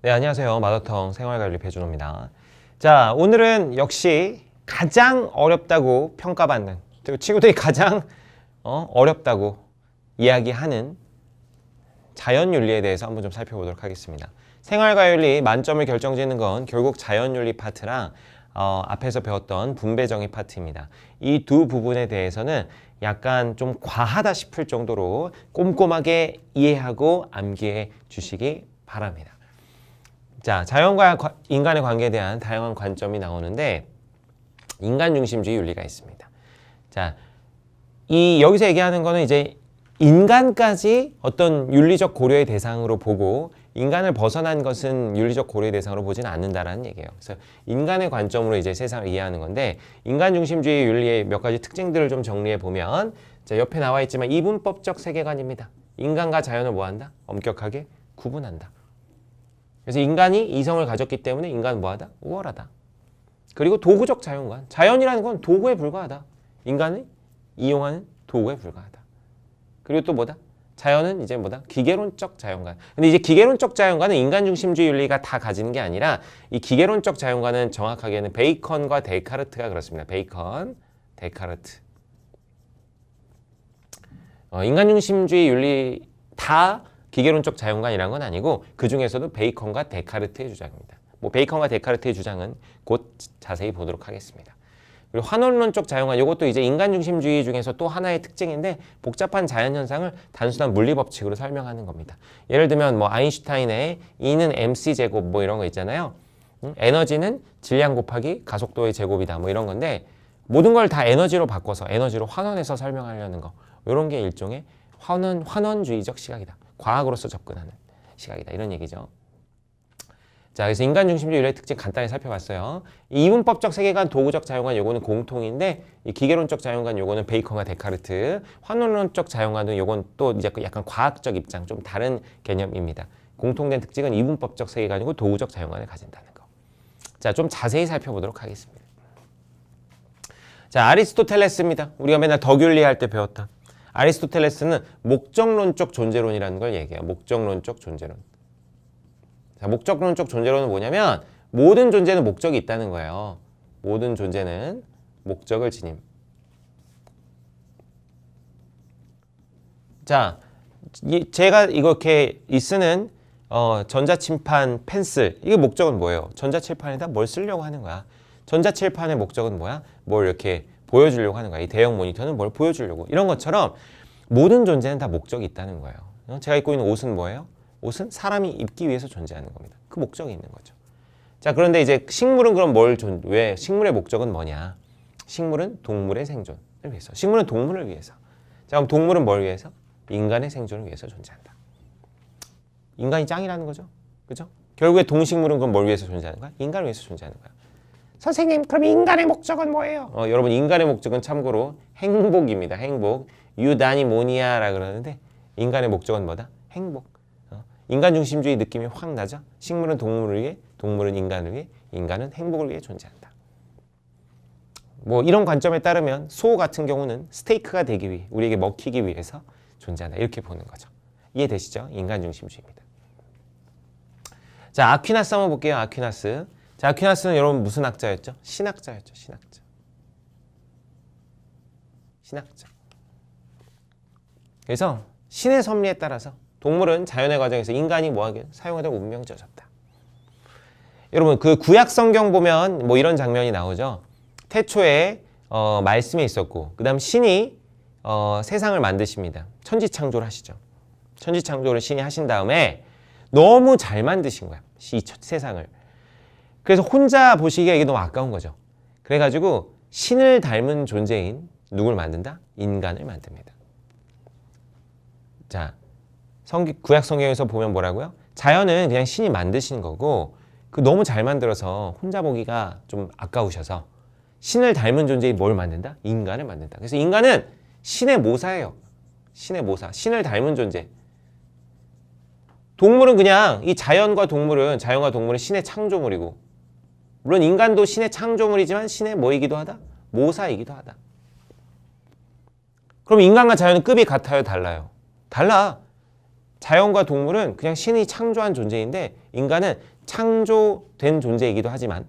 네, 안녕하세요. 마더텅 생활관리 배준호입니다. 자, 오늘은 역시 가장 어렵다고 평가받는, 그리고 친구들이 가장 어렵다고 이야기하는 자연윤리에 대해서 한번 좀 살펴보도록 하겠습니다. 생활과윤리 만점을 결정짓는 건 결국 자연윤리 파트랑 앞에서 배웠던 분배정의 파트입니다. 이 두 부분에 대해서는 약간 좀 과하다 싶을 정도로 꼼꼼하게 이해하고 암기해 주시기 바랍니다. 자, 자연과 인간의 관계에 대한 다양한 관점이 나오는데 인간 중심주의 윤리가 있습니다. 자, 여기서 얘기하는 거는 이제 인간까지 어떤 윤리적 고려의 대상으로 보고 인간을 벗어난 것은 윤리적 고려의 대상으로 보지는 않는다라는 얘기예요. 그래서 인간의 관점으로 이제 세상을 이해하는 건데 인간 중심주의 윤리의 몇 가지 특징들을 좀 정리해 보면 자, 옆에 나와 있지만 이분법적 세계관입니다. 인간과 자연을 뭐한다? 엄격하게 구분한다. 그래서 인간이 이성을 가졌기 때문에 인간은 뭐하다? 우월하다. 그리고 도구적 자연관. 자연이라는 건 도구에 불과하다. 인간을 이용하는 도구에 불과하다. 그리고 또 뭐다? 자연은 이제 뭐다? 기계론적 자연관. 근데 이제 기계론적 자연관은 인간 중심주의 윤리가 다 가지는 게 아니라 이 기계론적 자연관은 정확하게는 베이컨과 데카르트가 그렇습니다. 베이컨, 데카르트. 인간 중심주의 윤리 다 기계론적 자연관이라는 건 아니고 그 중에서도 베이컨과 데카르트의 주장입니다. 뭐 베이컨과 데카르트의 주장은 곧 자세히 보도록 하겠습니다. 그리고 환원론적 자연관, 이것도 이제 인간 중심주의 중에서 또 하나의 특징인데 복잡한 자연 현상을 단순한 물리 법칙으로 설명하는 겁니다. 예를 들면 뭐 아인슈타인의 E는 mc 제곱 뭐 이런 거 있잖아요. 에너지는 질량 곱하기 가속도의 제곱이다 뭐 이런 건데 모든 걸 다 에너지로 바꿔서 에너지로 환원해서 설명하려는 거, 이런 게 일종의 환원주의적 시각이다. 과학으로서 접근하는 시각이다. 이런 얘기죠. 자, 그래서 인간 중심주의 윤리의 특징 간단히 살펴봤어요. 이분법적 세계관, 도구적 자연관 요거는 공통인데 이 기계론적 자연관 요거는 베이컨과 데카르트, 환원론적 자연관은 요건 또 이제 약간 과학적 입장, 좀 다른 개념입니다. 공통된 특징은 이분법적 세계관이고 도구적 자연관을 가진다는 거. 자, 좀 자세히 살펴보도록 하겠습니다. 자, 아리스토텔레스입니다. 우리가 맨날 덕윤리 할 때 배웠던 아리스토텔레스는 목적론적 존재론이라는 걸 얘기해요. 목적론적 존재론. 자, 목적론적 존재론은 뭐냐면 모든 존재는 목적이 있다는 거예요. 모든 존재는 목적을 지님. 자, 제가 이렇게 쓰는 전자침판 펜슬, 이게 목적은 뭐예요? 전자칠판에다 뭘 쓰려고 하는 거야. 전자칠판의 목적은 뭐야? 뭘 이렇게 보여주려고 하는 거야. 이 대형 모니터는 뭘 보여주려고. 이런 것처럼 모든 존재는 다 목적이 있다는 거예요. 제가 입고 있는 옷은 뭐예요? 옷은 사람이 입기 위해서 존재하는 겁니다. 그 목적이 있는 거죠. 자, 그런데 이제 식물은 그럼 왜 식물의 목적은 뭐냐? 식물은 동물의 생존을 위해서. 식물은 동물을 위해서. 자, 그럼 동물은 뭘 위해서? 인간의 생존을 위해서 존재한다. 인간이 짱이라는 거죠. 그죠? 결국에 동식물은 그럼 뭘 위해서 존재하는 거야? 인간을 위해서 존재하는 거야. 선생님, 그럼 인간의 목적은 뭐예요? 여러분, 인간의 목적은 참고로 행복입니다. 행복. 유다니모니아라 그러는데 인간의 목적은 뭐다? 행복. 인간 중심주의 느낌이 확 나죠? 식물은 동물을 위해, 동물은 인간을 위해, 인간은 행복을 위해 존재한다. 뭐 이런 관점에 따르면 소 같은 경우는 스테이크가 되기 위해, 우리에게 먹히기 위해서 존재한다. 이렇게 보는 거죠. 이해되시죠? 인간 중심주의입니다. 자, 아퀴나스 한번 볼게요. 아퀴나스. 자, 아퀴나스는 여러분 무슨 학자였죠? 신학자였죠. 신학자. 그래서 신의 섭리에 따라서 동물은 자연의 과정에서 인간이 뭐하게 사용하다 운명져졌다. 여러분 그 구약 성경 보면 뭐 이런 장면이 나오죠. 태초에 말씀이 있었고 그 다음 신이 세상을 만드십니다. 천지창조를 하시죠. 천지창조를 신이 하신 다음에 너무 잘 만드신 거야. 이 세상을. 그래서 혼자 보시기에 이게 너무 아까운 거죠. 그래가지고 신을 닮은 존재인 누굴 만든다? 인간을 만듭니다. 자, 구약 성경에서 보면 뭐라고요? 자연은 그냥 신이 만드신 거고 그 너무 잘 만들어서 혼자 보기가 좀 아까우셔서 신을 닮은 존재인 뭘 만든다? 인간을 만든다. 그래서 인간은 신의 모사예요. 신의 모사. 신을 닮은 존재. 동물은 그냥 자연과 동물은 신의 창조물이고 물론 인간도 신의 창조물이지만 신의 뭐이기도 하다? 모사이기도 하다. 그럼 인간과 자연은 급이 같아요? 달라요? 달라. 자연과 동물은 그냥 신이 창조한 존재인데 인간은 창조된 존재이기도 하지만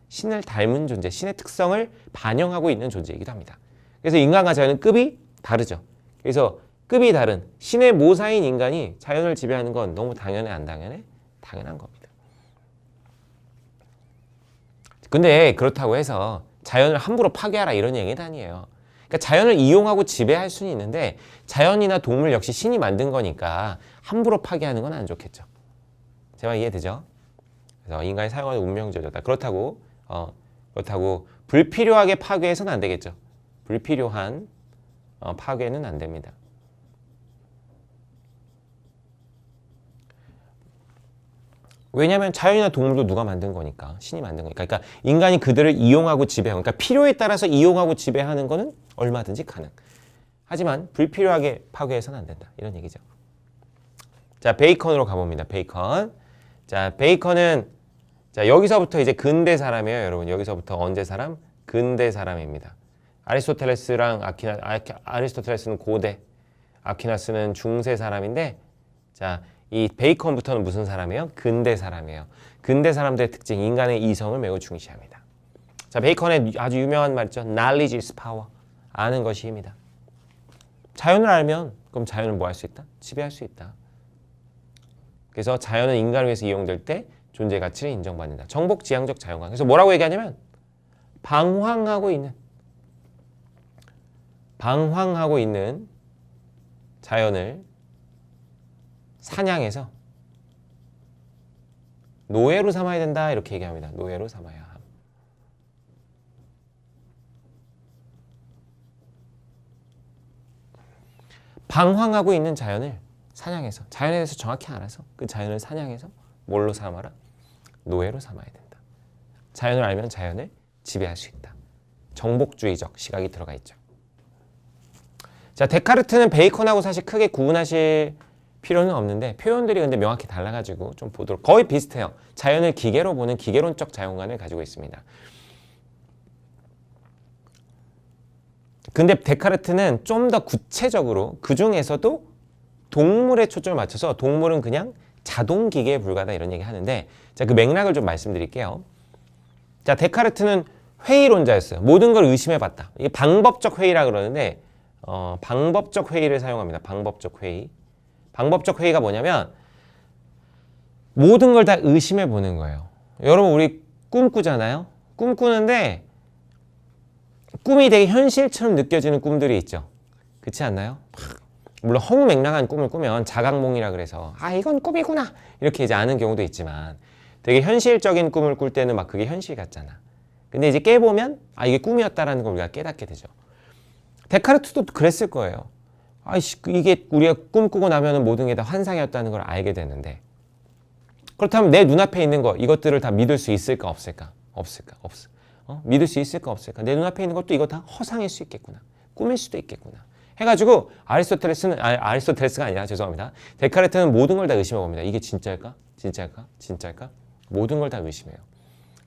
신을 닮은 존재, 신의 특성을 반영하고 있는 존재이기도 합니다. 그래서 인간과 자연은 급이 다르죠. 그래서 급이 다른 신의 모사인 인간이 자연을 지배하는 건 너무 당연해, 안 당연해? 당연한 겁니다. 근데 그렇다고 해서 자연을 함부로 파괴하라 이런 얘기는 아니에요. 그러니까 자연을 이용하고 지배할 수는 있는데 자연이나 동물 역시 신이 만든 거니까 함부로 파괴하는 건 안 좋겠죠. 제 말 이해되죠? 그래서 인간이 사용하는 운명제도다. 그렇다고 불필요하게 파괴해서는 안 되겠죠. 불필요한 파괴는 안 됩니다. 왜냐하면 자연이나 동물도 누가 만든 거니까, 신이 만든 거니까. 그러니까 인간이 그들을 이용하고 지배하고, 그러니까 필요에 따라서 이용하고 지배하는 거는 얼마든지 가능. 하지만 불필요하게 파괴해서는 안 된다. 이런 얘기죠. 자, 베이컨으로 가봅니다. 베이컨. 자, 베이컨은 자, 여기서부터 이제 근대 사람이에요, 여러분. 여기서부터 언제 사람? 근대 사람입니다. 아리스토텔레스랑 아리스토텔레스는 고대, 아퀴나스는 중세 사람인데, 자, 이 베이컨부터는 무슨 사람이에요? 근대 사람이에요. 근대 사람들의 특징, 인간의 이성을 매우 중시합니다. 자, 베이컨의 아주 유명한 말 있죠. Knowledge is power. 아는 것이 힘이다. 자연을 알면 그럼 자연을 뭐 할 수 있다? 지배할 수 있다. 그래서 자연은 인간을 위해서 이용될 때 존재 가치를 인정받는다. 정복지향적 자연관. 그래서 뭐라고 얘기하냐면 방황하고 있는 자연을 사냥해서 노예로 삼아야 된다. 이렇게 얘기합니다. 노예로 삼아야 함. 방황하고 있는 자연을 사냥해서, 자연에 대해서 정확히 알아서 그 자연을 사냥해서 뭘로 삼아라? 노예로 삼아야 된다. 자연을 알면 자연을 지배할 수 있다. 정복주의적 시각이 들어가 있죠. 자, 데카르트는 베이컨하고 사실 크게 구분하실 필요는 없는데 표현들이 근데 명확히 달라가지고 좀 보도록, 거의 비슷해요. 자연을 기계로 보는 기계론적 자연관을 가지고 있습니다. 근데 데카르트는 좀 더 구체적으로 그 중에서도 동물에 초점을 맞춰서 동물은 그냥 자동 기계에 불과하다 이런 얘기 하는데, 자, 그 맥락을 좀 말씀드릴게요. 자, 데카르트는 회의론자였어요. 모든 걸 의심해봤다. 이게 방법적 회의라 그러는데 방법적 회의를 사용합니다. 방법적 회의. 방법적 회의가 뭐냐면 모든 걸 다 의심해 보는 거예요. 여러분, 우리 꿈꾸잖아요. 꿈꾸는데 꿈이 되게 현실처럼 느껴지는 꿈들이 있죠. 그렇지 않나요? 물론 허무맹랑한 꿈을 꾸면 자각몽이라 그래서 이건 꿈이구나 이렇게 이제 아는 경우도 있지만, 되게 현실적인 꿈을 꿀 때는 막 그게 현실 같잖아. 근데 이제 깨보면 이게 꿈이었다라는 걸 우리가 깨닫게 되죠. 데카르트도 그랬을 거예요. 이게 우리가 꿈꾸고 나면 모든 게 다 환상이었다는 걸 알게 되는데, 그렇다면 내 눈앞에 있는 거, 이것들을 다 믿을 수 있을까 없을까? 없어. 믿을 수 있을까 없을까? 내 눈앞에 있는 것도 이거 다 허상일 수 있겠구나. 꿈일 수도 있겠구나. 해가지고 아리스토텔레스가 아니라 죄송합니다. 데카르트는 모든 걸 다 의심해 봅니다. 이게 진짜일까? 모든 걸 다 의심해요.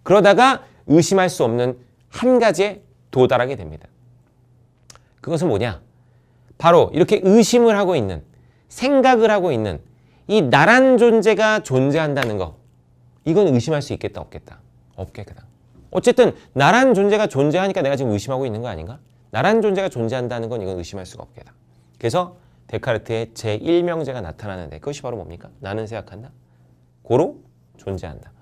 그러다가 의심할 수 없는 한 가지에 도달하게 됩니다. 그것은 뭐냐? 바로 이렇게 의심을 하고 있는, 생각을 하고 있는 이 나란 존재가 존재한다는 거, 이건 의심할 수 있겠다 없겠다? 없겠다. 어쨌든 나란 존재가 존재하니까 내가 지금 의심하고 있는 거 아닌가? 나란 존재가 존재한다는 건 이건 의심할 수가 없겠다. 그래서 데카르트의 제1명제가 나타나는데 그것이 바로 뭡니까? 나는 생각한다. 고로 존재한다.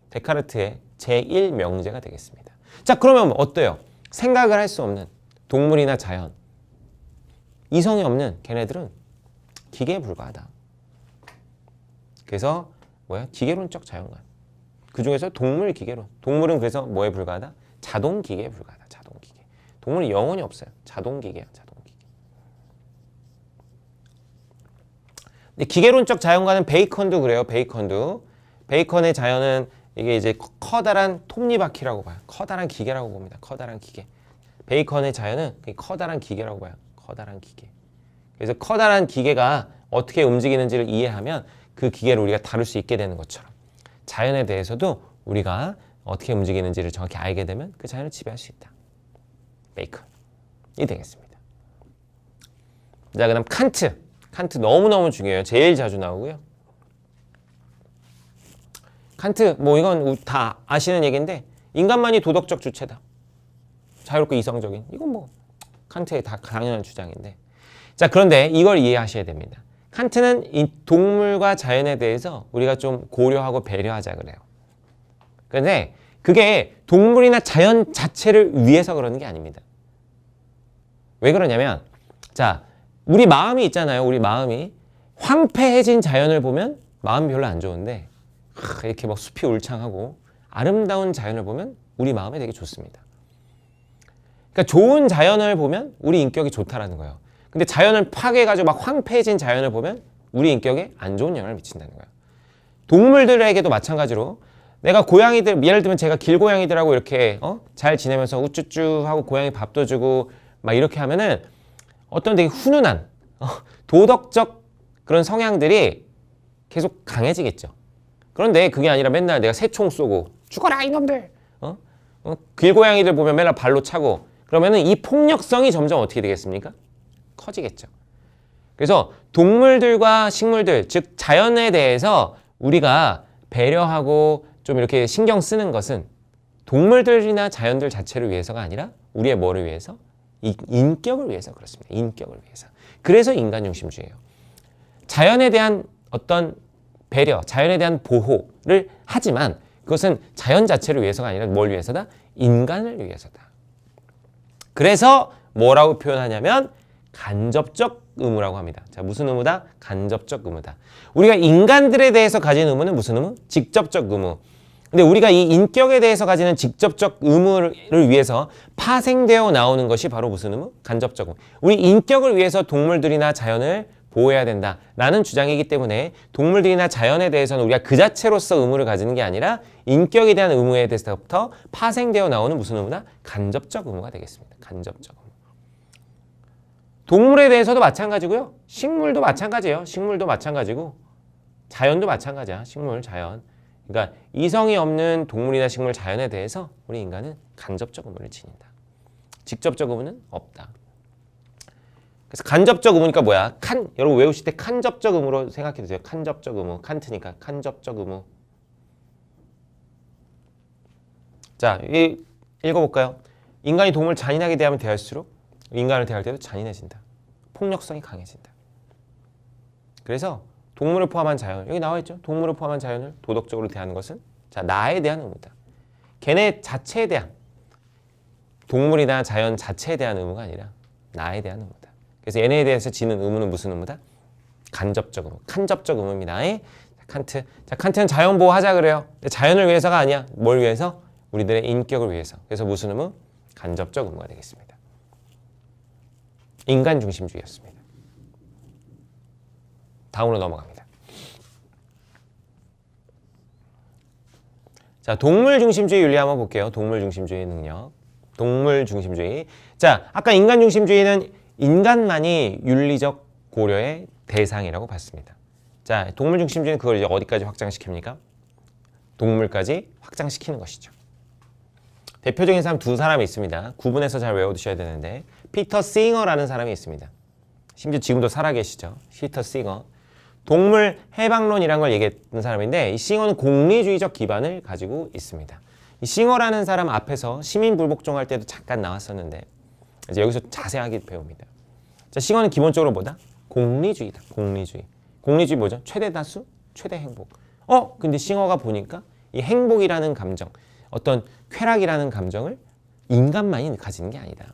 데카르트의 제1명제가 되겠습니다. 자, 그러면 어때요? 생각을 할 수 없는 동물이나 자연, 이성이 없는 걔네들은 기계에 불과하다. 그래서 기계론적 자연관. 그 중에서 동물 기계론. 동물은 그래서 뭐에 불과하다? 자동 기계에 불과하다. 자동 기계. 동물은 영혼이 없어요. 자동 기계야. 자동 기계. 근데 기계론적 자연관은 베이컨도 그래요. 베이컨의 자연은 이게 이제 커다란 톱니바퀴라고 봐요. 커다란 기계라고 봅니다. 커다란 기계. 베이컨의 자연은 커다란 기계라고 봐요. 커다란 기계. 그래서 커다란 기계가 어떻게 움직이는지를 이해하면 그 기계를 우리가 다룰 수 있게 되는 것처럼 자연에 대해서도 우리가 어떻게 움직이는지를 정확히 알게 되면 그 자연을 지배할 수 있다. 베이컨이 되겠습니다. 자, 그다음 칸트 칸트 너무너무 중요해요. 제일 자주 나오고요. 칸트 뭐 이건 다 아시는 얘기인데 인간만이 도덕적 주체다. 자유롭고 이성적인. 이건 뭐 칸트의 다 당연한 주장인데. 자, 그런데 이걸 이해하셔야 됩니다. 칸트는 이 동물과 자연에 대해서 우리가 좀 고려하고 배려하자 그래요. 그런데 그게 동물이나 자연 자체를 위해서 그러는 게 아닙니다. 왜 그러냐면 자, 우리 마음이 있잖아요. 우리 마음이 황폐해진 자연을 보면 마음이 별로 안 좋은데 이렇게 막 숲이 울창하고 아름다운 자연을 보면 우리 마음에 되게 좋습니다. 그러니까 좋은 자연을 보면 우리 인격이 좋다라는 거예요. 근데 자연을 파괴해가지고 막 황폐해진 자연을 보면 우리 인격에 안 좋은 영향을 미친다는 거예요. 동물들에게도 마찬가지로 내가 고양이들, 예를 들면 제가 길고양이들하고 이렇게 잘 지내면서 우쭈쭈 하고 고양이 밥도 주고 막 이렇게 하면은 어떤 되게 훈훈한 도덕적 그런 성향들이 계속 강해지겠죠. 그런데 그게 아니라 맨날 내가 새총 쏘고 죽어라 이놈들 길고양이들 보면 맨날 발로 차고 그러면은 이 폭력성이 점점 어떻게 되겠습니까? 커지겠죠. 그래서 동물들과 식물들, 즉 자연에 대해서 우리가 배려하고 좀 이렇게 신경 쓰는 것은 동물들이나 자연들 자체를 위해서가 아니라 우리의 뭐를 위해서? 인격을 위해서 그렇습니다. 인격을 위해서. 그래서 인간 중심주의예요. 자연에 대한 어떤 배려, 자연에 대한 보호를 하지만 그것은 자연 자체를 위해서가 아니라 뭘 위해서다? 인간을 위해서다. 그래서 뭐라고 표현하냐면 간접적 의무라고 합니다. 자, 무슨 의무다? 간접적 의무다. 우리가 인간들에 대해서 가진 의무는 무슨 의무? 직접적 의무. 근데 우리가 이 인격에 대해서 가지는 직접적 의무를 위해서 파생되어 나오는 것이 바로 무슨 의무? 간접적 의무. 우리 인격을 위해서 동물들이나 자연을 보호해야 된다라는 주장이기 때문에 동물들이나 자연에 대해서는 우리가 그 자체로서 의무를 가지는 게 아니라 인격에 대한 의무에 대해서부터 파생되어 나오는 무슨 의무다? 간접적 의무가 되겠습니다. 간접적 의무. 동물에 대해서도 마찬가지고요. 식물도 마찬가지예요. 식물도 마찬가지고 자연도 마찬가지야. 식물, 자연. 그러니까 이성이 없는 동물이나 식물, 자연에 대해서 우리 인간은 간접적 의무를 지닌다. 직접적 의무는 없다. 그래서 간접적 의무니까 뭐야? 여러분 외우실 때 간접적 의무로 생각해 주세요. 간접적 의무. 칸트니까 간접적 의무. 자, 읽어볼까요? 인간이 동물 잔인하게 대하면 대할수록 인간을 대할 때도 잔인해진다. 폭력성이 강해진다. 그래서 동물을 포함한 자연, 여기 나와 있죠? 동물을 포함한 자연을 도덕적으로 대하는 것은 자, 나에 대한 의무다. 걔네 자체에 대한, 동물이나 자연 자체에 대한 의무가 아니라 나에 대한 의무다. 그래서 얘네에 대해서 지는 의무는 무슨 의무다? 간접적 의무, 간접적 의무입니다. 칸트. 자, 칸트는 자연 보호하자 그래요. 근데 자연을 위해서가 아니야. 뭘 위해서? 우리들의 인격을 위해서. 그래서 무슨 의무? 간접적 의무가 되겠습니다. 인간 중심주의였습니다. 다음으로 넘어갑니다. 자, 동물 중심주의 윤리 한번 볼게요. 동물 중심주의 능력. 동물 중심주의. 자, 아까 인간 중심주의는 인간만이 윤리적 고려의 대상이라고 봤습니다. 자, 동물 중심주의는 그걸 이제 어디까지 확장시킵니까? 동물까지 확장시키는 것이죠. 대표적인 사람 두 사람이 있습니다. 구분해서 잘 외워두셔야 되는데 피터 싱어라는 사람이 있습니다. 심지어 지금도 살아계시죠. 피터 싱어. 동물 해방론이라는 걸 얘기했던 사람인데 이 싱어는 공리주의적 기반을 가지고 있습니다. 이 싱어라는 사람 앞에서 시민불복종 할 때도 잠깐 나왔었는데 이제 여기서 자세하게 배웁니다. 자, 싱어는 기본적으로 뭐다? 공리주의다. 공리주의. 공리주의 뭐죠? 최대 다수, 최대 행복. 근데 싱어가 보니까 이 행복이라는 감정, 어떤 쾌락이라는 감정을 인간만이 가지는 게 아니다.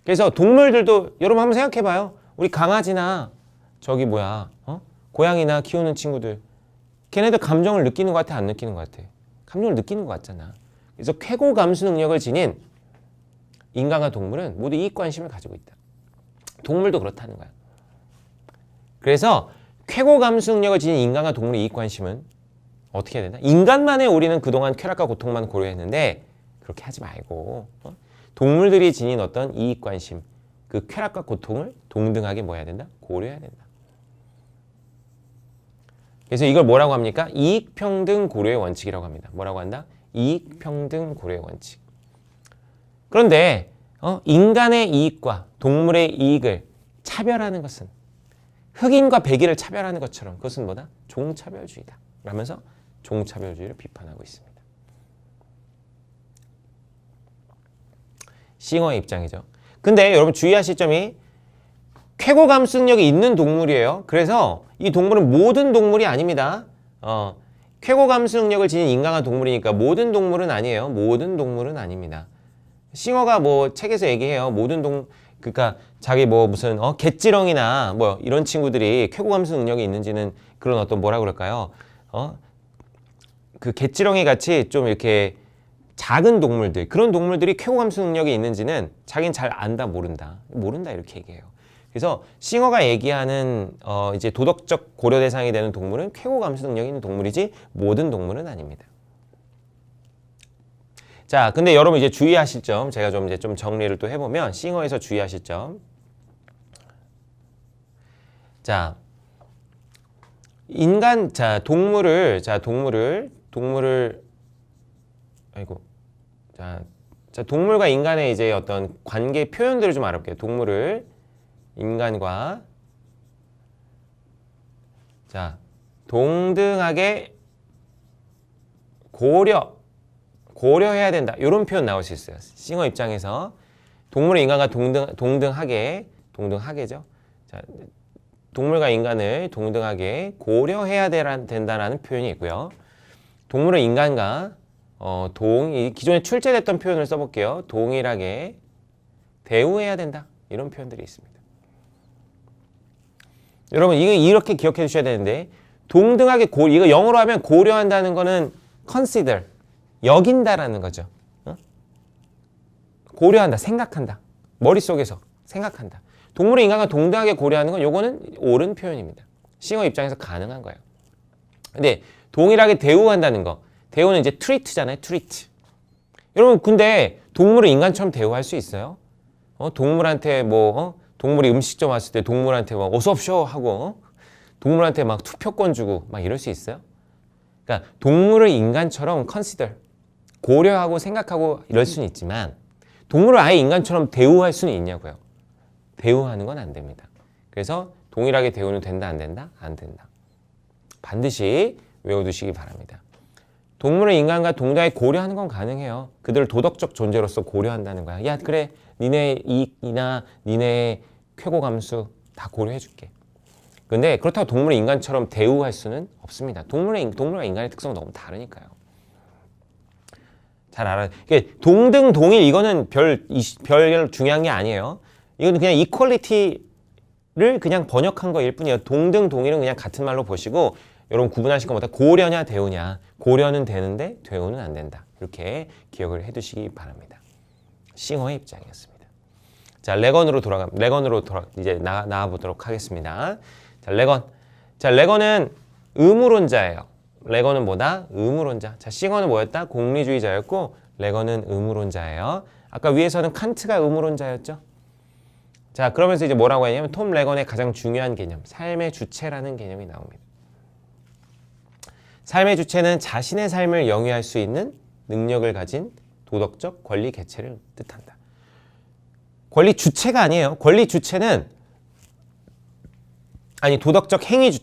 그래서 동물들도 여러분 한번 생각해봐요. 우리 강아지나 고양이나 키우는 친구들 걔네들 감정을 느끼는 것 같아? 안 느끼는 것 같아? 감정을 느끼는 것 같잖아. 그래서 쾌고 감수 능력을 지닌 인간과 동물은 모두 이익관심을 가지고 있다. 동물도 그렇다는 거야. 그래서 쾌고 감수 능력을 지닌 인간과 동물의 이익관심은 어떻게 해야 되나? 인간만의 우리는 그동안 쾌락과 고통만 고려했는데 그렇게 하지 말고 동물들이 지닌 어떤 이익관심, 그 쾌락과 고통을 동등하게 뭐 해야 된다? 고려해야 된다. 그래서 이걸 뭐라고 합니까? 이익평등 고려의 원칙이라고 합니다. 뭐라고 한다? 이익평등 고려의 원칙. 그런데 인간의 이익과 동물의 이익을 차별하는 것은 흑인과 백인을 차별하는 것처럼 그것은 뭐다? 종차별주의다. 라면서 종차별주의를 비판하고 있습니다. 싱어의 입장이죠. 근데 여러분 주의하실 점이 쾌고 감수능력이 있는 동물이에요. 그래서 이 동물은 모든 동물이 아닙니다. 쾌고 감수능력을 지닌 인간한 동물이니까 모든 동물은 아니에요. 모든 동물은 아닙니다. 싱어가 뭐 책에서 얘기해요. 그러니까 자기 뭐 무슨 갯지렁이나 뭐 이런 친구들이 쾌고 감수 능력이 있는지는 그런 어떤 뭐라 그럴까요? 그 갯지렁이 같이 좀 이렇게 작은 동물들 그런 동물들이 쾌고 감수 능력이 있는지는 자기는 잘 안다 모른다 이렇게 얘기해요. 그래서 싱어가 얘기하는 이제 도덕적 고려 대상이 되는 동물은 쾌고 감수 능력이 있는 동물이지 모든 동물은 아닙니다. 자, 근데 여러분 이제 주의하실 점 제가 좀 이제 좀 정리를 또 해보면 싱어에서 주의하실 점. 자, 동물을 아이고. 자, 동물과 인간의 이제 어떤 관계 표현들을 좀 알아볼게요. 동물을 인간과 동등하게 고려해야 된다. 이런 표현 나올 수 있어요. 싱어 입장에서 동물과 인간과 동등하게죠. 자, 동물과 인간을 동등하게 고려해야 된다라는 표현이 있고요. 동물은 인간과 이 기존에 출제됐던 표현을 써볼게요. 동일하게 대우해야 된다. 이런 표현들이 있습니다. 여러분 이거 이렇게 기억해 주셔야 되는데 동등하게 이거 영어로 하면 고려한다는 거는 consider 여긴다라는 거죠. 고려한다, 생각한다. 머릿속에서 생각한다. 동물의 인간과 동등하게 고려하는 건 요거는 옳은 표현입니다. 싱어 입장에서 가능한 거예요. 근데 동일하게 대우한다는 거. 대우는 이제 treat잖아요. treat. 여러분 근데 동물을 인간처럼 대우할 수 있어요? 동물한테 동물이 음식점 왔을 때 동물한테 막 어서 오십시오 하고 동물한테 막 투표권 주고 막 이럴 수 있어요? 그러니까 동물을 인간처럼 consider 고려하고 생각하고 이럴 수는 있지만 동물을 아예 인간처럼 대우할 수는 있냐고요. 대우하는 건 안 됩니다. 그래서 동일하게 대우는 된다 안 된다? 안 된다. 반드시 외워두시기 바랍니다. 동물을 인간과 동등하게 고려하는 건 가능해요. 그들을 도덕적 존재로서 고려한다는 거야. 야 그래 니네 이익이나 니네 쾌고 감수 다 고려해 줄게. 근데 그렇다고 동물을 인간처럼 대우할 수는 없습니다. 동물과 인간의 특성은 너무 다르니까요. 잘 알아요. 동등 동일 이거는 별 중요한 게 아니에요. 이건 그냥 이퀄리티를 그냥 번역한 거일 뿐이에요. 동등 동일은 그냥 같은 말로 보시고 여러분 구분하실 것보다 고려냐 대우냐. 고려는 되는데 대우는 안 된다. 이렇게 기억을 해두시기 바랍니다. 싱어의 입장이었습니다. 자, 레건으로 이제 나와 보도록 하겠습니다. 자, 레건은 의무론자예요. 레건은 뭐다? 의무론자. 자, 싱어는 뭐였다? 공리주의자였고 레건은 의무론자예요. 아까 위에서는 칸트가 의무론자였죠. 자, 그러면서 이제 뭐라고 하냐면 톰 레건의 가장 중요한 개념, 삶의 주체라는 개념이 나옵니다. 삶의 주체는 자신의 삶을 영위할 수 있는 능력을 가진 도덕적 권리 개체를 뜻한다. 권리 주체가 아니에요. 권리 주체는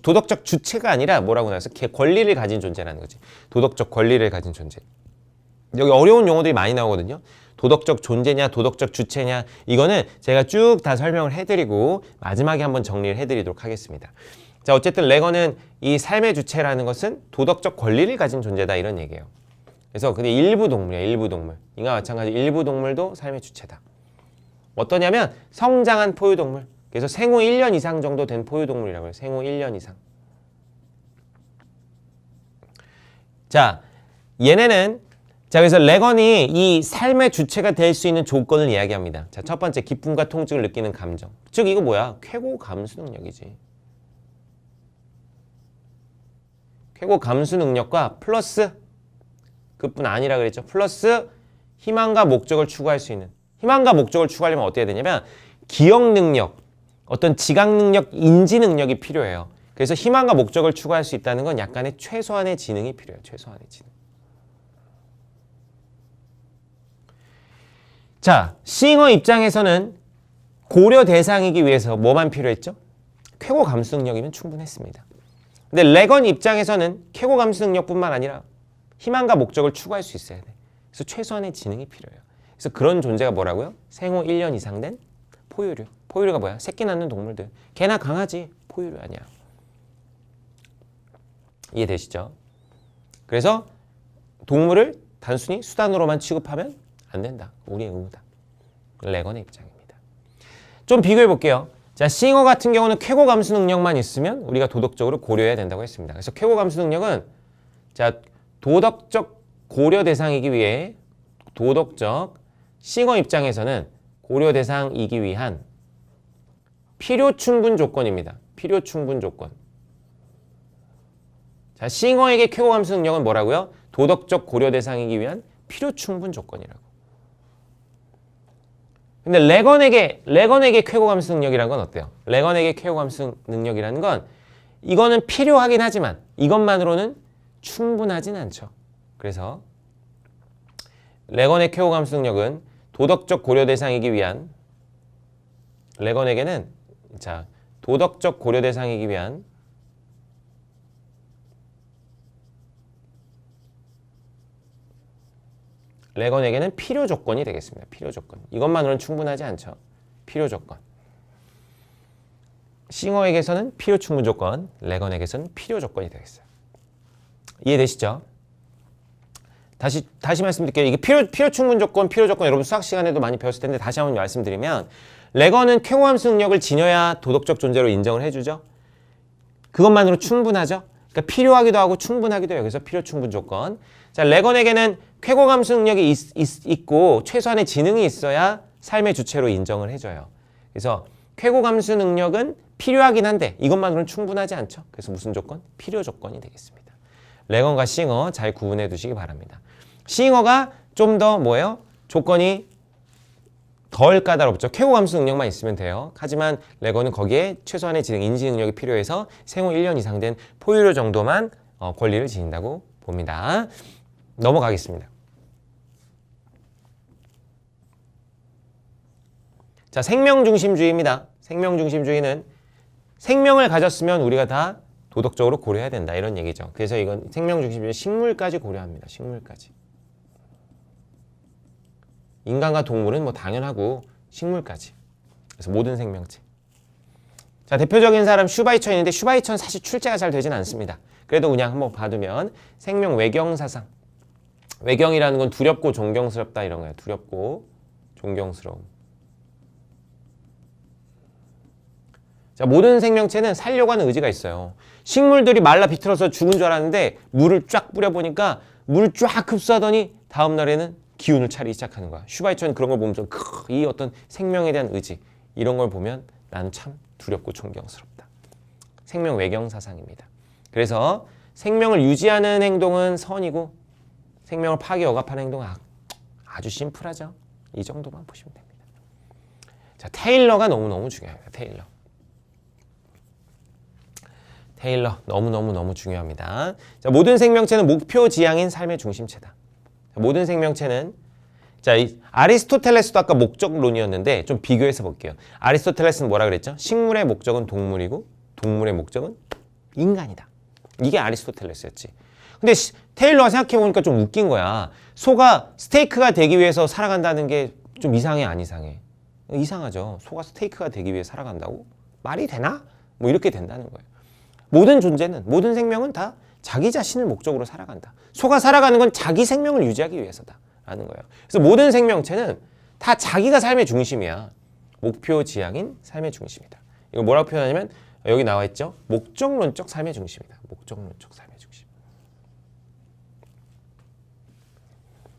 도덕적 주체가 아니라 뭐라고 나와서 권리를 가진 존재라는 거지. 도덕적 권리를 가진 존재. 여기 어려운 용어들이 많이 나오거든요. 도덕적 존재냐, 도덕적 주체냐, 이거는 제가 쭉 다 설명을 해드리고 마지막에 한번 정리를 해드리도록 하겠습니다. 자, 어쨌든 레건은 이 삶의 주체라는 것은 도덕적 권리를 가진 존재다 이런 얘기예요. 그래서 근데 일부 동물이야, 일부 동물. 인간과 마찬가지 일부 동물도 삶의 주체다. 어떠냐면 성장한 포유동물. 그래서 생후 1년 이상 정도 된 포유동물이라고 해요. 생후 1년 이상. 자, 그래서 레건이 이 삶의 주체가 될 수 있는 조건을 이야기합니다. 자, 첫 번째, 기쁨과 통증을 느끼는 감정. 즉, 이거 뭐야? 쾌고 감수 능력이지. 쾌고 감수 능력과 플러스, 그뿐 아니라 그랬죠. 플러스 희망과 목적을 추구할 수 있는. 희망과 목적을 추구하려면 어떻게 해야 되냐면 기억 능력, 어떤 지각 능력, 인지 능력이 필요해요. 그래서 희망과 목적을 추구할 수 있다는 건 약간의 최소한의 지능이 필요해요. 최소한의 지능. 자, 싱어 입장에서는 고려 대상이기 위해서 뭐만 필요했죠? 쾌고 감수 능력이면 충분했습니다. 근데 레건 입장에서는 쾌고 감수 능력뿐만 아니라 희망과 목적을 추구할 수 있어야 돼. 그래서 최소한의 지능이 필요해요. 그래서 그런 존재가 뭐라고요? 생후 1년 이상 된 포유류. 포유류가 뭐야? 새끼 낳는 동물들. 개나 강아지 포유류 아니야. 이해되시죠? 그래서 동물을 단순히 수단으로만 취급하면 안 된다. 우리의 의무다. 레건의 입장입니다. 좀 비교해 볼게요. 자, 싱어 같은 경우는 쾌고 감수 능력만 있으면 우리가 도덕적으로 고려해야 된다고 했습니다. 그래서 쾌고 감수 능력은 자, 도덕적 고려 대상이기 위해 도덕적 싱어 입장에서는 고려 대상이기 위한 필요 충분 조건입니다. 필요 충분 조건. 자, 싱어에게 쾌고 감수 능력은 뭐라고요? 도덕적 고려 대상이기 위한 필요 충분 조건이라고. 근데 레건에게 쾌고 감수 능력이라는 건 어때요? 레건에게 쾌고 감수 능력이라는 건 이거는 필요하긴 하지만 이것만으로는 충분하진 않죠. 그래서 레건의 쾌고 감수 능력은 도덕적 고려 대상이기 위한 레건에게는 자, 도덕적 고려 대상이기 위한 레건에게는 필요 조건이 되겠습니다. 필요 조건. 이것만으로는 충분하지 않죠. 필요 조건. 싱어에게서는 필요 충분 조건, 레건에게서는 필요 조건이 되겠어요. 이해되시죠? 다시 말씀드릴게요. 이게 필요 충분 조건, 필요 조건 여러분 수학 시간에도 많이 배웠을 텐데 다시 한번 말씀드리면 레건은 쾌고 감수 능력을 지녀야 도덕적 존재로 인정을 해주죠. 그것만으로 충분하죠. 그러니까 필요하기도 하고 충분하기도 해요. 그래서 필요 충분 조건. 자, 레건에게는 쾌고 감수 능력이 있고 최소한의 지능이 있어야 삶의 주체로 인정을 해줘요. 그래서 쾌고 감수 능력은 필요하긴 한데 이것만으로는 충분하지 않죠. 그래서 무슨 조건? 필요 조건이 되겠습니다. 레건과 싱어 잘 구분해 두시기 바랍니다. 싱어가 좀 더 뭐예요? 조건이 덜 까다롭죠. 쾌고 감수 능력만 있으면 돼요. 하지만 레건은 거기에 최소한의 지능, 인지 능력이 필요해서 생후 1년 이상 된 포유류 정도만 권리를 지닌다고 봅니다. 넘어가겠습니다. 자, 생명중심주의입니다. 생명중심주의는 생명을 가졌으면 우리가 다 도덕적으로 고려해야 된다 이런 얘기죠. 그래서 이건 생명중심주의 식물까지 고려합니다. 식물까지. 인간과 동물은 뭐 당연하고 식물까지. 그래서 모든 생명체. 자, 대표적인 사람 슈바이처인데 슈바이처는 사실 출제가 잘 되진 않습니다. 그래도 그냥 한번 봐두면 생명 외경사상. 외경이라는 건 두렵고 존경스럽다 이런 거예요. 두렵고 존경스러움. 자, 모든 생명체는 살려고 하는 의지가 있어요. 식물들이 말라 비틀어서 죽은 줄 알았는데 물을 쫙 뿌려보니까 물을 쫙 흡수하더니 다음 날에는 기운을 차리기 시작하는 거야. 슈바이처는 그런 걸 보면서 이 어떤 생명에 대한 의지 이런 걸 보면 나는 참 두렵고 존경스럽다. 생명 외경 사상입니다. 그래서 생명을 유지하는 행동은 선이고 생명을 파괴 억압하는 행동은 아주 심플하죠. 이 정도만 보시면 됩니다. 자, 테일러가 너무너무 중요합니다. 테일러 너무 중요합니다. 자, 모든 생명체는 목표 지향인 삶의 중심체다. 자, 모든 생명체는 자, 아리스토텔레스도 아까 목적론이었는데 좀 비교해서 볼게요. 아리스토텔레스는 뭐라 그랬죠? 식물의 목적은 동물이고 동물의 목적은 인간이다. 이게 아리스토텔레스였지. 근데 테일러가 생각해보니까 좀 웃긴 거야. 소가 스테이크가 되기 위해서 살아간다는 게 좀 이상해 안 이상해? 이상하죠. 소가 스테이크가 되기 위해 살아간다고? 말이 되나? 뭐 이렇게 된다는 거예요. 모든 존재는, 모든 생명은 다 자기 자신을 목적으로 살아간다. 소가 살아가는 건 자기 생명을 유지하기 위해서다 라는 거예요. 그래서 모든 생명체는 다 자기가 삶의 중심이야. 목표 지향인 삶의 중심이다. 이거 뭐라고 표현하냐면 여기 나와 있죠. 목적론적 삶의 중심이다. 목적론적 삶의 중심.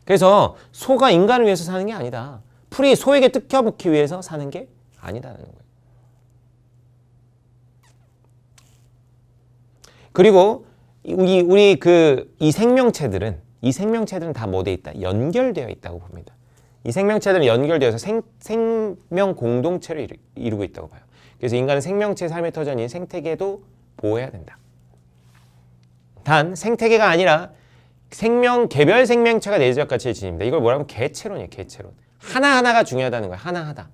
그래서 소가 인간을 위해서 사는 게 아니다. 풀이 소에게 뜯겨먹기 위해서 사는 게 아니다라는 거예요. 그리고 우리 이 생명체들은 다 뭐 돼 있다? 연결되어 있다고 봅니다. 이 생명체들은 연결되어서 생명 공동체를 이루고 있다고 봐요. 그래서 인간은 생명체 삶의 터전인 생태계도 보호해야 된다. 단 생태계가 아니라 개별 생명체가 내재적 가치를 지닙니다. 이걸 뭐라고 하면 개체론이에요. 개체론. 하나하나가 중요하다는 거예요. 하나하나.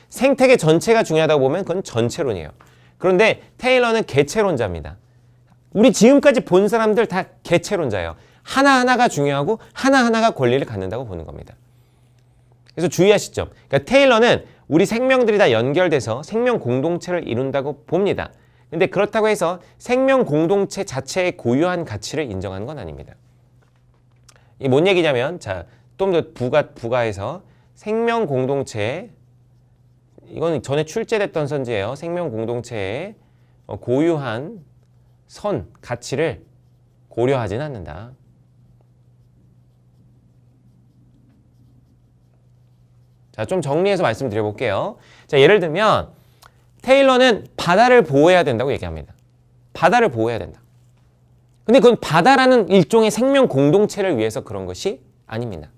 생태계 전체가 중요하다고 보면 그건 전체론이에요. 그런데 테일러는 개체론자입니다. 우리 지금까지 본 사람들 다 개체론자예요. 하나하나가 중요하고 하나하나가 권리를 갖는다고 보는 겁니다. 그래서 주의하시죠. 그러니까 테일러는 우리 생명들이 다 연결돼서 생명 공동체를 이룬다고 봅니다. 근데 그렇다고 해서 생명 공동체 자체의 고유한 가치를 인정하는 건 아닙니다. 이게 뭔 얘기냐면, 자, 좀 더 부가해서 생명 공동체에, 이건 전에 출제됐던 선지예요. 생명 공동체의 고유한 선, 가치를 고려하진 않는다. 자, 좀 정리해서 말씀드려볼게요. 자, 예를 들면 테일러는 바다를 보호해야 된다고 얘기합니다. 바다를 보호해야 된다. 근데 그건 바다라는 일종의 생명 공동체를 위해서 그런 것이 아닙니다.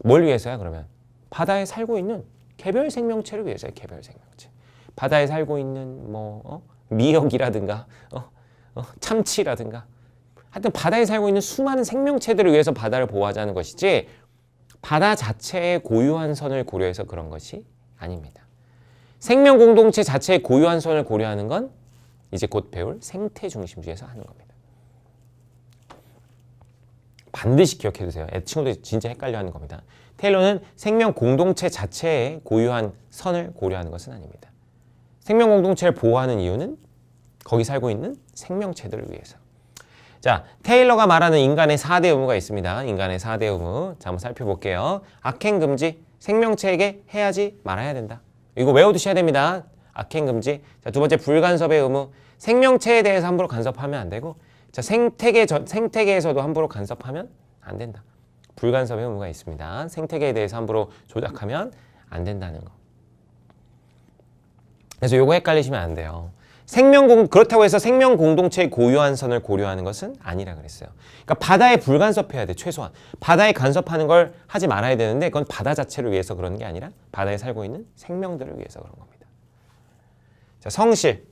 뭘 위해서야 그러면? 바다에 살고 있는 개별 생명체를 위해서요. 개별 생명체. 바다에 살고 있는 미역이라든가 참치라든가 하여튼 바다에 살고 있는 수많은 생명체들을 위해서 바다를 보호하자는 것이지 바다 자체의 고유한 선을 고려해서 그런 것이 아닙니다. 생명 공동체 자체의 고유한 선을 고려하는 건 이제 곧 배울 생태 중심주의에서 하는 겁니다. 반드시 기억해 두세요. 친구들이 진짜 헷갈려하는 겁니다. 테일러는 생명 공동체 자체의 고유한 선을 고려하는 것은 아닙니다. 생명 공동체를 보호하는 이유는 거기 살고 있는 생명체들을 위해서. 자, 테일러가 말하는 인간의 4대 의무가 있습니다. 인간의 4대 의무. 자, 한번 살펴볼게요. 악행 금지, 생명체에게 해야지 말아야 된다. 이거 외워두셔야 됩니다. 악행 금지. 자, 두 번째 불간섭의 의무. 생명체에 대해서 함부로 간섭하면 안 되고, 자, 생태계에서도 함부로 간섭하면 안 된다. 불간섭의 의무가 있습니다. 생태계에 대해서 함부로 조작하면 안 된다는 거. 그래서 요거 헷갈리시면 안 돼요. 그렇다고 해서 생명 공동체의 고유한 선을 고려하는 것은 아니라 그랬어요. 그러니까 바다에 불간섭해야 돼, 최소한. 바다에 간섭하는 걸 하지 말아야 되는데 그건 바다 자체를 위해서 그러는 게 아니라 바다에 살고 있는 생명들을 위해서 그런 겁니다. 자, 성실.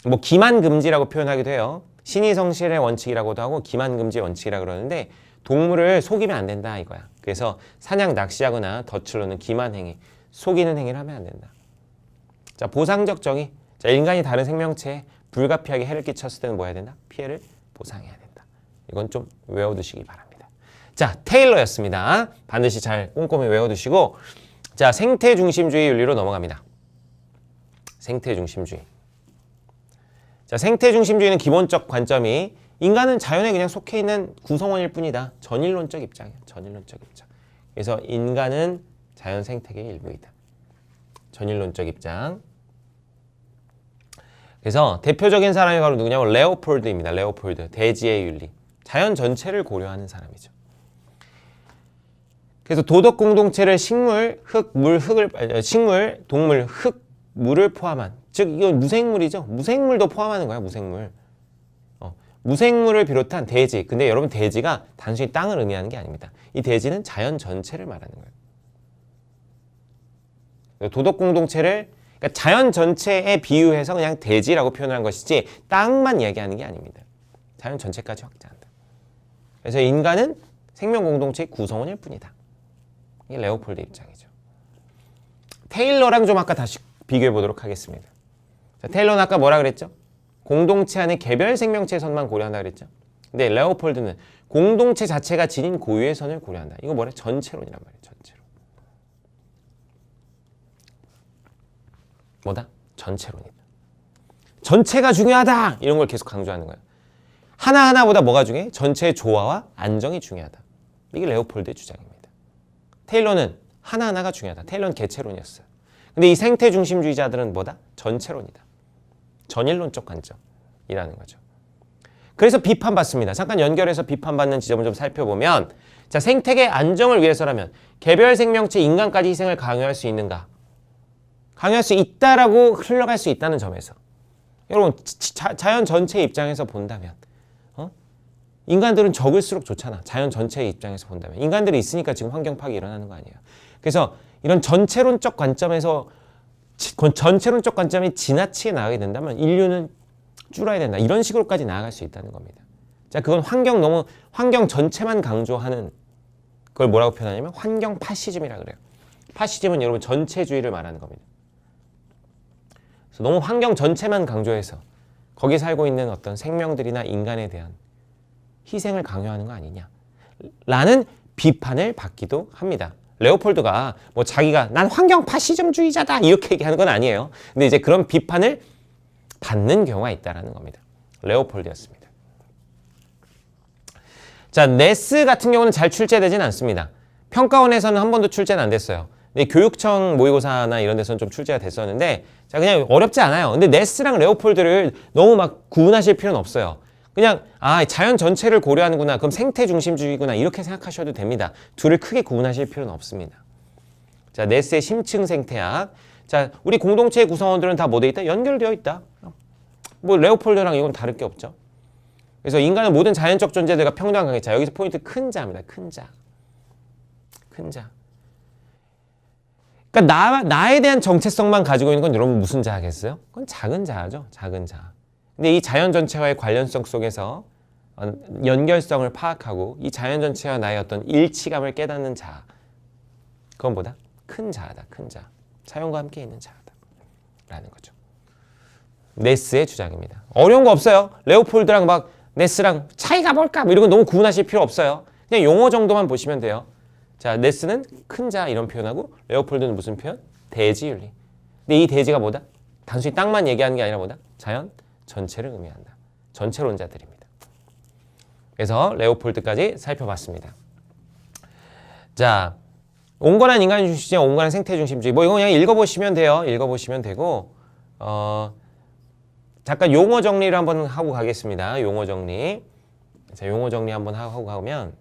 뭐 기만금지라고 표현하기도 해요. 신의성실의 원칙이라고도 하고 기만금지의 원칙이라고 그러는데 동물을 속이면 안 된다 이거야. 그래서 사냥, 낚시하거나 덫으로는 기만행위, 속이는 행위를 하면 안 된다. 자, 보상적 정의. 자, 인간이 다른 생명체에 불가피하게 해를 끼쳤을 때는 뭐 해야 된다? 피해를 보상해야 된다. 이건 좀 외워두시기 바랍니다. 자, 테일러였습니다. 반드시 잘 꼼꼼히 외워두시고, 자, 생태중심주의 윤리로 넘어갑니다. 생태중심주의. 자, 생태중심주의는 기본적 관점이 인간은 자연에 그냥 속해 있는 구성원일 뿐이다. 전일론적 입장이야. 전일론적 입장. 그래서 인간은 자연 생태계의 일부이다. 전일론적 입장. 그래서 대표적인 사람이 바로 누구냐면 레오폴드입니다. 레오폴드. 대지의 윤리. 자연 전체를 고려하는 사람이죠. 그래서 도덕 공동체를 식물, 동물, 흙, 물을 포함한, 즉 이건 무생물이죠. 무생물도 포함하는 거야. 무생물. 무생물을 비롯한 대지. 근데 여러분 대지가 단순히 땅을 의미하는 게 아닙니다. 이 대지는 자연 전체를 말하는 거예요. 도덕 공동체를 그러니까 자연 전체에 비유해서 그냥 대지라고 표현한 것이지 땅만 이야기하는 게 아닙니다. 자연 전체까지 확대한다. 그래서 인간은 생명 공동체의 구성원일 뿐이다. 이게 레오폴드 입장이죠. 테일러랑 좀 아까 다시 비교해 보도록 하겠습니다. 자, 테일러는 아까 뭐라 그랬죠? 공동체 안에 개별 생명체의 선만 고려한다 그랬죠. 근데 레오폴드는 공동체 자체가 지닌 고유의 선을 고려한다. 이거 뭐래? 전체론이란 말이에요. 전체론. 뭐다? 전체론이다. 전체가 중요하다! 이런 걸 계속 강조하는 거예요. 하나하나보다 뭐가 중요해? 전체의 조화와 안정이 중요하다. 이게 레오폴드의 주장입니다. 테일러는 하나하나가 중요하다. 테일러는 개체론이었어요. 근데 이 생태 중심주의자들은 뭐다? 전체론이다. 전일론적 관점이라는 거죠. 그래서 비판받습니다. 잠깐 연결해서 비판받는 지점을 좀 살펴보면, 자, 생태계 안정을 위해서라면 개별 생명체 인간까지 희생을 강요할 수 있는가? 강요할 수 있다라고 흘러갈 수 있다는 점에서 여러분 자연 전체 입장에서 본다면 인간들은 적을수록 좋잖아. 자연 전체의 입장에서 본다면 인간들이 있으니까 지금 환경 파괴가 일어나는 거 아니에요. 그래서 이런 전체론적 관점에서 전체론적 관점이 지나치게 나가게 된다면 인류는 줄어야 된다. 이런 식으로까지 나아갈 수 있다는 겁니다. 자, 그건 환경 전체만 강조하는 그걸 뭐라고 표현하냐면 환경 파시즘이라 그래요. 파시즘은 여러분 전체주의를 말하는 겁니다. 그래서 너무 환경 전체만 강조해서 거기 살고 있는 어떤 생명들이나 인간에 대한 희생을 강요하는 거 아니냐 라는 비판을 받기도 합니다. 레오폴드가 뭐 자기가 난 환경 파시즘주의자다 이렇게 얘기하는 건 아니에요. 근데 이제 그런 비판을 받는 경우가 있다는 겁니다. 레오폴드였습니다. 자, 네스 같은 경우는 잘 출제되진 않습니다. 평가원에서는 한 번도 출제는 안 됐어요. 근데 교육청 모의고사나 이런 데서는 좀 출제가 됐었는데 자, 그냥 어렵지 않아요. 근데 네스랑 레오폴드를 너무 막 구분하실 필요는 없어요. 그냥 자연 전체를 고려하는구나. 그럼 생태 중심주의구나. 이렇게 생각하셔도 됩니다. 둘을 크게 구분하실 필요는 없습니다. 자, 네스의 심층 생태학. 자, 우리 공동체의 구성원들은 다 뭐 돼 있다? 연결되어 있다. 뭐 레오폴드랑 이건 다를 게 없죠. 그래서 인간은 모든 자연적 존재들과 평등하게. 자, 여기서 포인트 큰 자입니다. 큰 자. 큰 자. 그러니까 나에 대한 정체성만 가지고 있는 건 여러분 무슨 자겠어요? 그건 작은 자죠. 작은 자. 근데 이 자연 전체와의 관련성 속에서 연결성을 파악하고 이 자연 전체와 나의 어떤 일치감을 깨닫는 자. 그건 뭐다? 큰 자다. 큰 자. 자연과 함께 있는 자다. 라는 거죠. 네스의 주장입니다. 어려운 거 없어요. 레오폴드랑 막 네스랑 차이가 뭘까? 뭐 이런 거 너무 구분하실 필요 없어요. 그냥 용어 정도만 보시면 돼요. 자, 네스는 큰 자 이런 표현하고 레오폴드는 무슨 표현? 대지윤리. 근데 이 대지가 뭐다? 단순히 땅만 얘기하는 게 아니라 뭐다? 자연 전체를 의미한다. 전체론자들입니다. 그래서 레오폴드까지 살펴봤습니다. 자, 온건한 인간 중심주의, 온건한 생태 중심주의. 뭐 이거 그냥 읽어보시면 돼요. 읽어보시면 되고 잠깐 용어 정리를 한번 하고 가겠습니다. 용어 정리. 자, 용어 정리 한번 하고 가면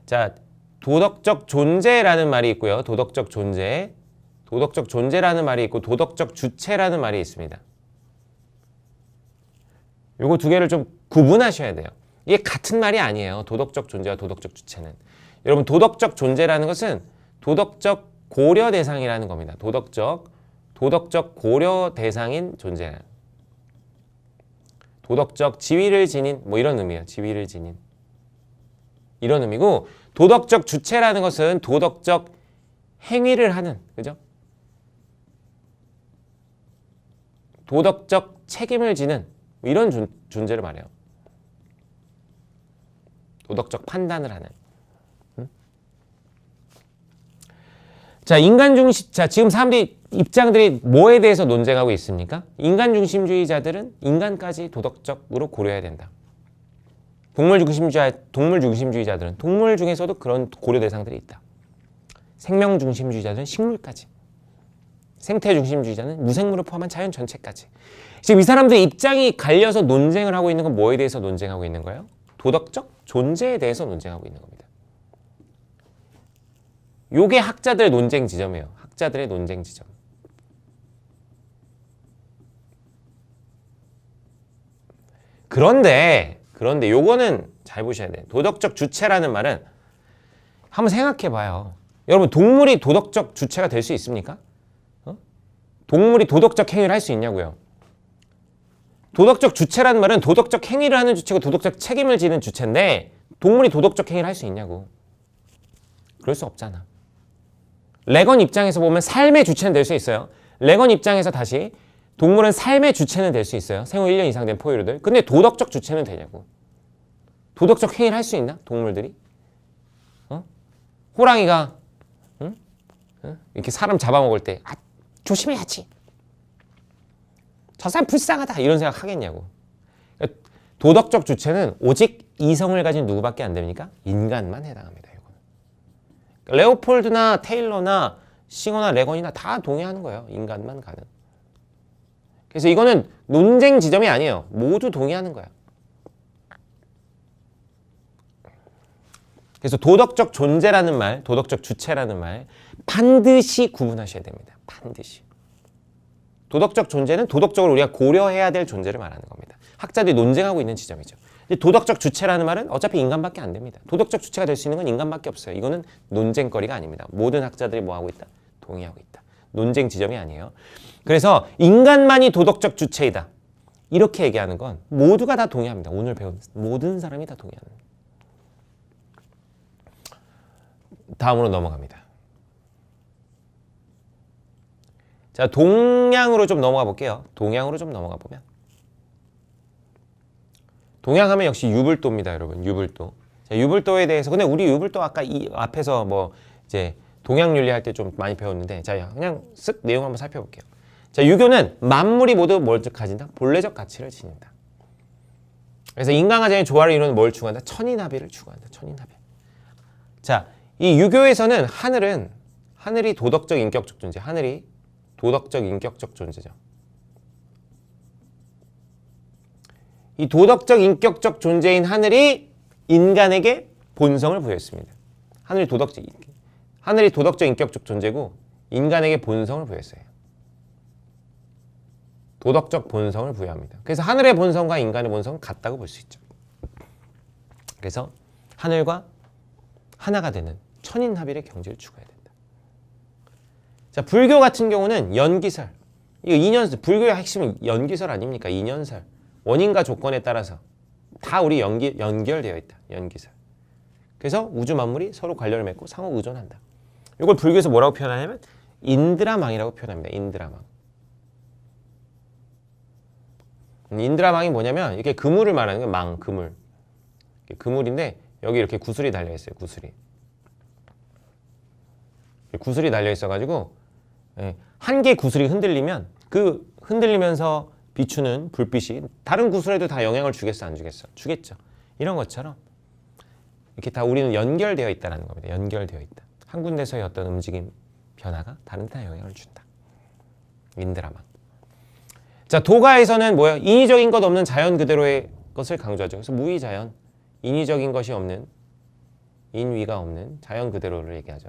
자, 도덕적 존재라는 말이 있고요. 도덕적 존재. 도덕적 존재라는 말이 있고 도덕적 주체라는 말이 있습니다. 요거 두 개를 좀 구분하셔야 돼요. 이게 같은 말이 아니에요. 도덕적 존재와 도덕적 주체는. 여러분 도덕적 존재라는 것은 도덕적 고려 대상이라는 겁니다. 도덕적 고려 대상인 존재. 도덕적 지위를 지닌 뭐 이런 의미예요. 지위를 지닌. 이런 의미고 도덕적 주체라는 것은 도덕적 행위를 하는, 그죠? 도덕적 책임을 지는 이런 존재를 말해요. 도덕적 판단을 하는. 자, 자, 지금 입장들이 뭐에 대해서 논쟁하고 있습니까? 인간 중심주의자들은 인간까지 도덕적으로 고려해야 된다. 동물 중심주의자들은 동물 중에서도 그런 고려 대상들이 있다. 생명 중심주의자들은 식물까지. 생태 중심주의자는 무생물을 포함한 자연 전체까지. 지금 이 사람들의 입장이 갈려서 논쟁을 하고 있는 건 뭐에 대해서 논쟁하고 있는 거예요? 도덕적 존재에 대해서 논쟁하고 있는 겁니다. 요게 학자들의 논쟁 지점이에요. 학자들의 논쟁 지점. 그런데 요거는 잘 보셔야 돼요. 도덕적 주체라는 말은 한번 생각해 봐요. 여러분 동물이 도덕적 주체가 될 수 있습니까? 동물이 도덕적 행위를 할 수 있냐고요. 도덕적 주체라는 말은 도덕적 행위를 하는 주체고 도덕적 책임을 지는 주체인데 동물이 도덕적 행위를 할 수 있냐고. 그럴 수 없잖아. 레건 입장에서 보면 삶의 주체는 될 수 있어요. 레건 입장에서 다시 동물은 삶의 주체는 될 수 있어요. 생후 1년 이상 된 포유류들. 근데 도덕적 주체는 되냐고. 도덕적 행위를 할 수 있나? 동물들이? 호랑이가 이렇게 사람 잡아먹을 때 조심해야지. 저 사람 불쌍하다. 이런 생각 하겠냐고. 도덕적 주체는 오직 이성을 가진 누구밖에 안 됩니까? 인간만 해당합니다. 이거는. 레오폴드나 테일러나 싱어나 레건이나 다 동의하는 거예요. 인간만 가는. 그래서 이거는 논쟁 지점이 아니에요. 모두 동의하는 거야. 그래서 도덕적 존재라는 말, 도덕적 주체라는 말 반드시 구분하셔야 됩니다. 반드시. 도덕적 존재는 도덕적으로 우리가 고려해야 될 존재를 말하는 겁니다. 학자들이 논쟁하고 있는 지점이죠. 근데 도덕적 주체라는 말은 어차피 인간밖에 안 됩니다. 도덕적 주체가 될 수 있는 건 인간밖에 없어요. 이거는 논쟁거리가 아닙니다. 모든 학자들이 뭐 하고 있다? 동의하고 있다. 논쟁 지점이 아니에요. 그래서 인간만이 도덕적 주체이다. 이렇게 얘기하는 건 모두가 다 동의합니다. 오늘 배운 모든 사람이 다 동의합니다. 다음으로 넘어갑니다. 자, 동양으로 좀 넘어가 볼게요. 동양으로 좀 넘어가 보면 동양하면 역시 유불도입니다, 여러분. 유불도. 자, 유불도에 대해서 근데 우리 유불도 아까 이 앞에서 뭐 이제 동양 윤리 할 때 좀 많이 배웠는데 자, 그냥 쓱 내용 한번 살펴볼게요. 자, 유교는 만물이 모두 뭘 가진다? 본래적 가치를 지닌다. 그래서 인간과 자연의 조화를 이루는 뭘 추구한다? 천인합의를 추구한다. 천인합의. 자, 이 유교에서는 하늘이 도덕적 인격적 존재. 하늘이 도덕적 인격적 존재죠. 이 도덕적 인격적 존재인 하늘이 인간에게 본성을 부여했습니다. 하늘이 도덕적 인격적 존재고 인간에게 본성을 부여했어요. 도덕적 본성을 부여합니다. 그래서 하늘의 본성과 인간의 본성은 같다고 볼 수 있죠. 그래서 하늘과 하나가 되는 천인합일의 경지를 추구해야 된다. 자, 불교 같은 경우는 연기설. 이거 인연설. 불교의 핵심은 연기설 아닙니까? 인연설. 원인과 조건에 따라서 다 우리 연결되어 있다. 연기설. 그래서 우주 만물이 서로 관련을 맺고 상호 의존한다. 이걸 불교에서 뭐라고 표현하냐면 인드라망이라고 표현합니다. 인드라망. 인드라망이 뭐냐면 이게 그물을 말하는 거예요. 망, 그물. 그물인데 여기 이렇게 구슬이 달려 있어요. 구슬이 달려 있어가지고 한 개의 구슬이 흔들리면 그 흔들리면서 비추는 불빛이 다른 구슬에도 다 영향을 주겠어, 안 주겠어? 주겠죠. 이런 것처럼 이렇게 다 우리는 연결되어 있다는 겁니다. 연결되어 있다. 한 군데서의 어떤 움직임, 변화가 다른 데 영향을 준다. 인드라망. 자, 도가에서는 뭐예요? 인위적인 것 없는 자연 그대로의 것을 강조하죠. 그래서 무위자연, 인위적인 것이 없는, 인위가 없는 자연 그대로를 얘기하죠.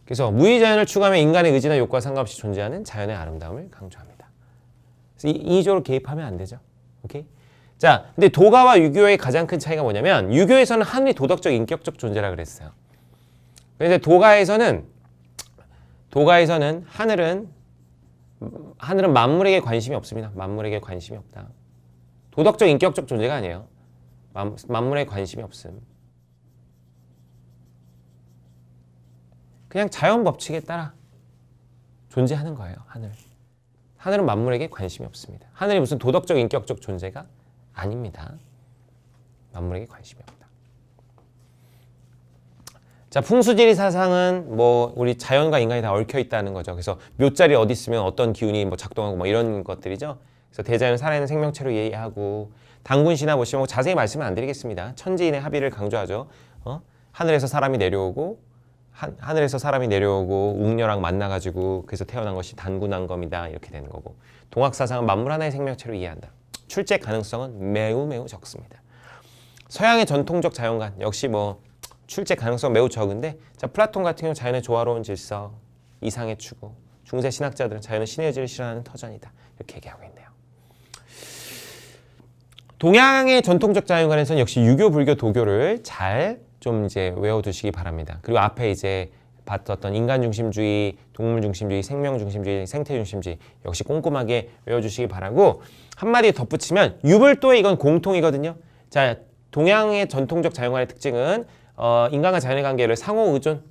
그래서 무위자연을 추구하면 인간의 의지나 욕구와 상관없이 존재하는 자연의 아름다움을 강조합니다. 그래서 인위적으로 개입하면 안 되죠. 오케이? 자, 근데 도가와 유교의 가장 큰 차이가 뭐냐면 유교에서는 하늘이 도덕적 인격적 존재라 그랬어요. 그런데 도가에서는 하늘은 만물에게 관심이 없습니다. 만물에게 관심이 없다. 도덕적 인격적 존재가 아니에요. 만물에 관심이 없음. 그냥 자연 법칙에 따라 존재하는 거예요. 하늘은 만물에게 관심이 없습니다. 하늘이 무슨 도덕적 인격적 존재가 아닙니다. 만물에게 관심이 없다. 자, 풍수지리 사상은 뭐 우리 자연과 인간이 다 얽혀 있다는 거죠. 그래서 묘자리 어디 있으면 어떤 기운이 뭐 작동하고 뭐 이런 것들이죠. 그래서 대자연 살아있는 생명체로 이해하고 단군시나 보시면 자세히 말씀은 안 드리겠습니다. 천지인의 합의를 강조하죠. 하늘에서 사람이 내려오고 웅녀랑 만나가지고 그래서 태어난 것이 단군한검이다 이렇게 되는 거고, 동학사상은 만물 하나의 생명체로 이해한다. 출제 가능성은 매우 매우 적습니다. 서양의 전통적 자연관 역시 뭐 출제 가능성 매우 적은데, 자, 플라톤 같은 경우 자연의 조화로운 질서, 이상의 추구, 중세 신학자들은 자연은 신의 의지를 실현하는 터전이다 이렇게 얘기하고 있네요. 동양의 전통적 자연관에서는 역시 유교, 불교, 도교를 잘 좀 이제 외워두시기 바랍니다. 그리고 앞에 이제 봤었던 인간 중심주의, 동물 중심주의, 생명 중심주의, 생태 중심주의 역시 꼼꼼하게 외워주시기 바라고, 한마디 덧붙이면 유불도의 이건 공통이거든요. 자, 동양의 전통적 자연관의 특징은 인간과 자연의 관계를 상호 의존,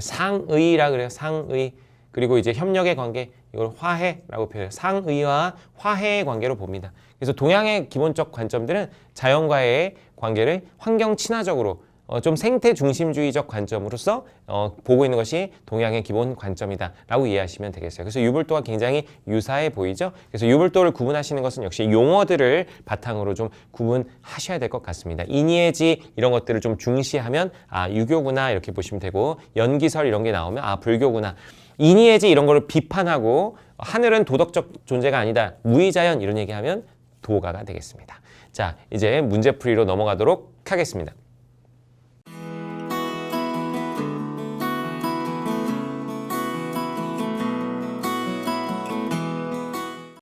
상의라 그래요. 상의. 그리고 이제 협력의 관계, 이걸 화해라고 표현해요. 상의와 화해의 관계로 봅니다. 그래서 동양의 기본적 관점들은 자연과의 관계를 환경 친화적으로 좀 생태 중심주의적 관점으로서 보고 있는 것이 동양의 기본 관점이다 라고 이해하시면 되겠어요. 그래서 유불도가 굉장히 유사해 보이죠. 그래서 유불도를 구분하시는 것은 역시 용어들을 바탕으로 좀 구분하셔야 될 것 같습니다. 인예지 이런 것들을 좀 중시하면 유교구나 이렇게 보시면 되고, 연기설 이런 게 나오면 불교구나. 인예지 이런 거를 비판하고 하늘은 도덕적 존재가 아니다, 무위자연 이런 얘기하면 도가가 되겠습니다. 자, 이제 문제풀이로 넘어가도록 하겠습니다.